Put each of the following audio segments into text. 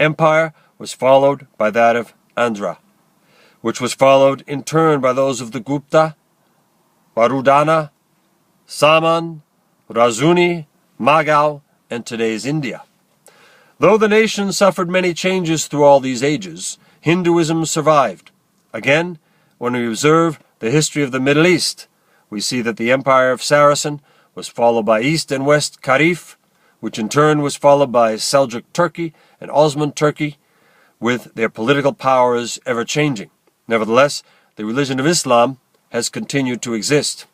empire was followed by that of Andhra, which was followed in turn by those of the Gupta, Varudana, Saman, Razuni, Maghal, and today's India. Though the nation suffered many changes through all these ages, Hinduism survived. Again, when we observe the history of the Middle East, we see that the empire of Saracen was followed by East and West Khalif, which in turn was followed by Seljuk Turkey and Osman Turkey, with their political powers ever changing. Nevertheless, the religion of Islam has continued to exist.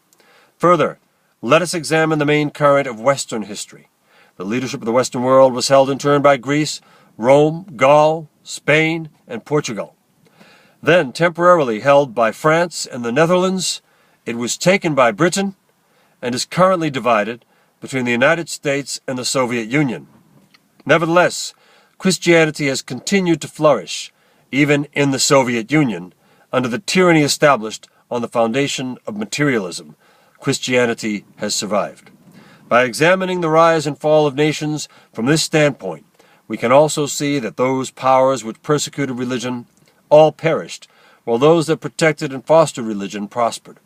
Further, let us examine the main current of Western history. The leadership of the Western world was held in turn by Greece, Rome, Gaul, Spain, and Portugal. Then, temporarily held by France and the Netherlands, it was taken by Britain and is currently divided between the United States and the Soviet Union. Nevertheless, Christianity has continued to flourish, even in the Soviet Union, under the tyranny established on the foundation of materialism. Christianity has survived. By examining the rise and fall of nations from this standpoint, we can also see that those powers which persecuted religion all perished, while those that protected and fostered religion prospered.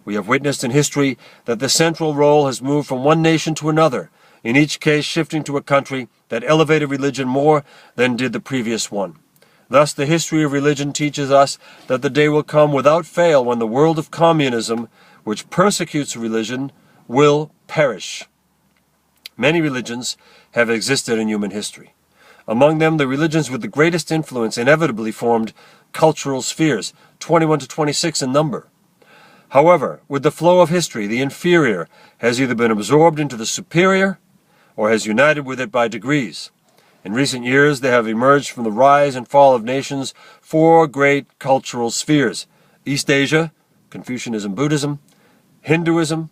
We have witnessed in history that the central role has moved from one nation to another, in each case shifting to a country that elevated religion more than did the previous one. Thus, the history of religion teaches us that the day will come without fail when the world of communism, which persecutes religion, will perish. Many religions have existed in human history. Among them, the religions with the greatest influence inevitably formed cultural spheres, 21 to 26 in number. However, with the flow of history, the inferior has either been absorbed into the superior or has united with it by degrees. In recent years, there have emerged from the rise and fall of nations 4 great cultural spheres: East Asia, Confucianism, Buddhism; Hinduism,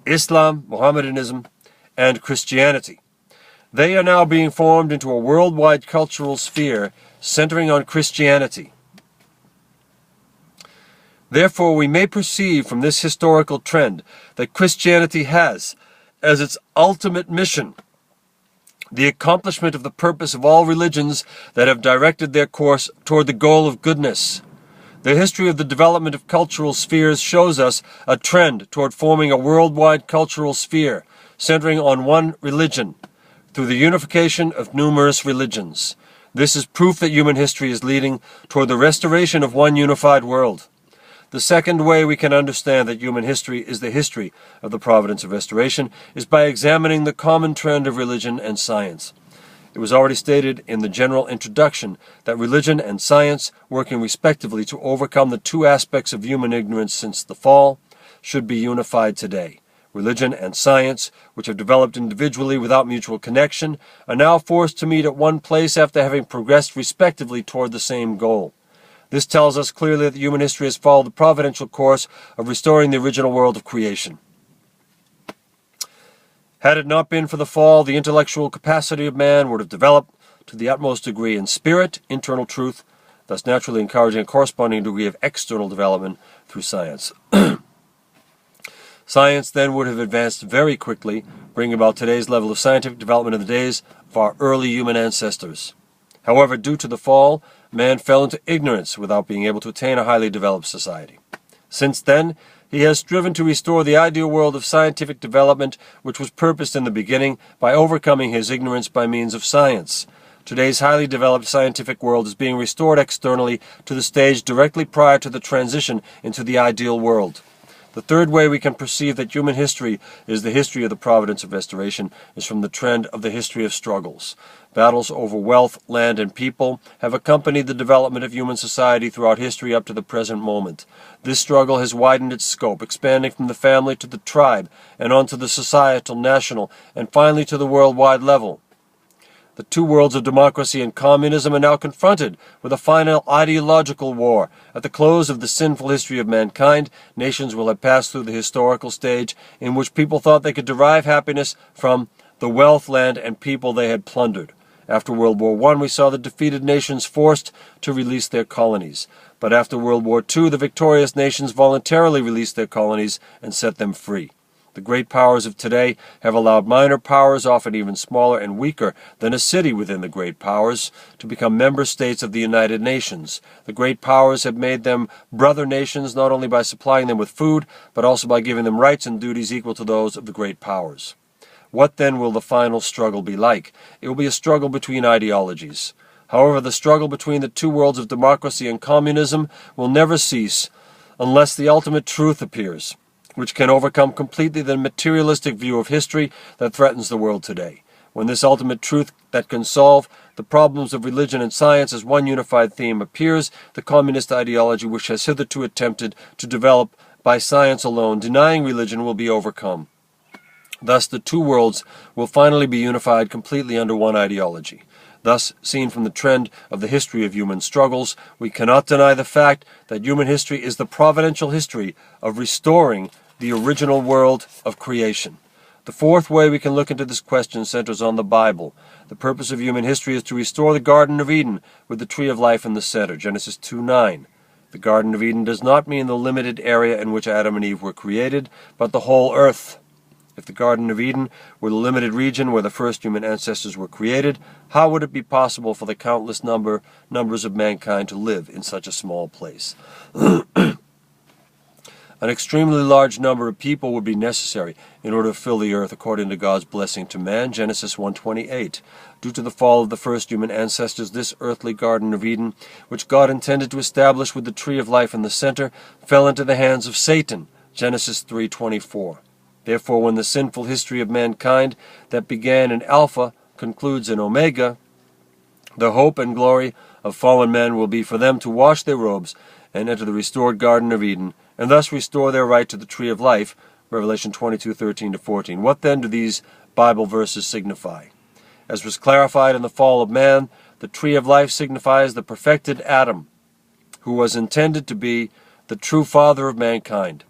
Islam, Mohammedanism, and Christianity. They are now being formed into a worldwide cultural sphere centering on Christianity. Therefore, we may perceive from this historical trend that Christianity has, as its ultimate mission, the accomplishment of the purpose of all religions that have directed their course toward the goal of goodness. The history of the development of cultural spheres shows us a trend toward forming a worldwide cultural sphere centering on one religion through the unification of numerous religions. This is proof that human history is leading toward the restoration of one unified world. The second way we can understand that human history is the history of the Providence of Restoration is by examining the common trend of religion and science. It was already stated in the general introduction that religion and science, working respectively to overcome the 2 aspects of human ignorance since the fall, should be unified today. Religion and science, which have developed individually without mutual connection, are now forced to meet at one place after having progressed respectively toward the same goal. This tells us clearly that human history has followed the providential course of restoring the original world of creation. Had it not been for the fall, the intellectual capacity of man would have developed to the utmost degree in spirit, internal truth, thus naturally encouraging a corresponding degree of external development through science. Science then would have advanced very quickly, bringing about today's level of scientific development in the days of our early human ancestors. However, due to the fall, man fell into ignorance without being able to attain a highly developed society. Since then, he has striven to restore the ideal world of scientific development which was purposed in the beginning by overcoming his ignorance by means of science. Today's highly developed scientific world is being restored externally to the stage directly prior to the transition into the ideal world. The third way we can perceive that human history is the history of the Providence of Restoration is from the trend of the history of struggles. Battles over wealth, land, and people have accompanied the development of human society throughout history up to the present moment. This struggle has widened its scope, expanding from the family to the tribe, and on to the societal, national, and finally to the worldwide level. The 2 worlds of democracy and communism are now confronted with a final ideological war. At the close of the sinful history of mankind, nations will have passed through the historical stage in which people thought they could derive happiness from the wealth, land, and people they had plundered. After World War I, we saw the defeated nations forced to release their colonies. But after World War II, the victorious nations voluntarily released their colonies and set them free. The great powers of today have allowed minor powers, often even smaller and weaker than a city within the great powers, to become member states of the United Nations. The great powers have made them brother nations not only by supplying them with food, but also by giving them rights and duties equal to those of the great powers. What then will the final struggle be like? It will be a struggle between ideologies. However, the struggle between the two worlds of democracy and communism will never cease unless the ultimate truth appears, which can overcome completely the materialistic view of history that threatens the world today. When this ultimate truth that can solve the problems of religion and science as one unified theme appears, the communist ideology which has hitherto attempted to develop by science alone, denying religion, will be overcome. Thus, the two worlds will finally be unified completely under one ideology. Thus, seen from the trend of the history of human struggles, we cannot deny the fact that human history is the providential history of restoring the original world of creation. The fourth way we can look into this question centers on the Bible. The purpose of human history is to restore the Garden of Eden with the tree of life in the center, Genesis 2:9. The Garden of Eden does not mean the limited area in which Adam and Eve were created, but the whole earth. If the Garden of Eden were the limited region where the first human ancestors were created, how would it be possible for the countless numbers of mankind to live in such a small place? An extremely large number of people would be necessary in order to fill the earth according to God's blessing to man, Genesis 1:28. Due to the fall of the first human ancestors, this earthly Garden of Eden, which God intended to establish with the tree of life in the center, fell into the hands of Satan, Genesis 3:24. Therefore, when the sinful history of mankind that began in Alpha concludes in Omega, the hope and glory of fallen men will be for them to wash their robes and enter the restored Garden of Eden, and thus restore their right to the tree of life, Revelation 22:13-14. What then do these Bible verses signify? As was clarified in the fall of man, the tree of life signifies the perfected Adam, who was intended to be the true father of mankind.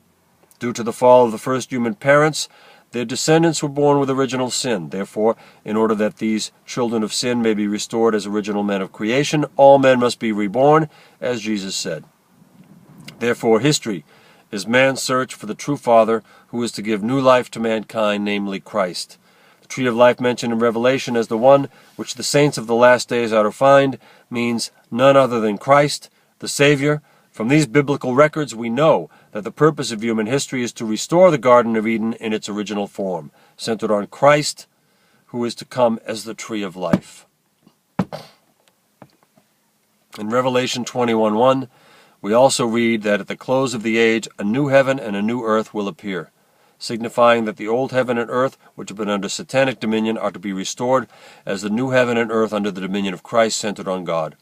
Due to the fall of the first human parents, their descendants were born with original sin. Therefore, in order that these children of sin may be restored as original men of creation, all men must be reborn, as Jesus said. Therefore, history is man's search for the true Father who is to give new life to mankind, namely Christ. The tree of life mentioned in Revelation as the one which the saints of the last days are to find means none other than Christ, the Savior. From these biblical records, we know that the purpose of human history is to restore the Garden of Eden in its original form, centered on Christ, who is to come as the tree of life. In Revelation 21:1, we also read that at the close of the age, a new heaven and a new earth will appear, signifying that the old heaven and earth, which have been under satanic dominion, are to be restored as the new heaven and earth under the dominion of Christ, centered on God.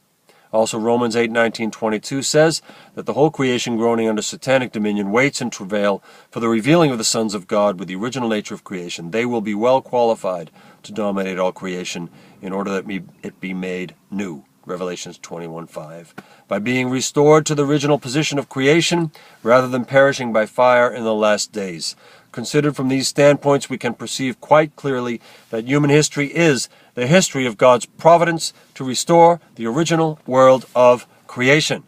Also, Romans 8:19-22 says that the whole creation groaning under satanic dominion waits in travail for the revealing of the sons of God with the original nature of creation. They will be well qualified to dominate all creation in order that it be made new. Revelations 21:5. By being restored to the original position of creation, rather than perishing by fire in the last days. Considered from these standpoints, we can perceive quite clearly that human history is the history of God's providence to restore the original world of creation.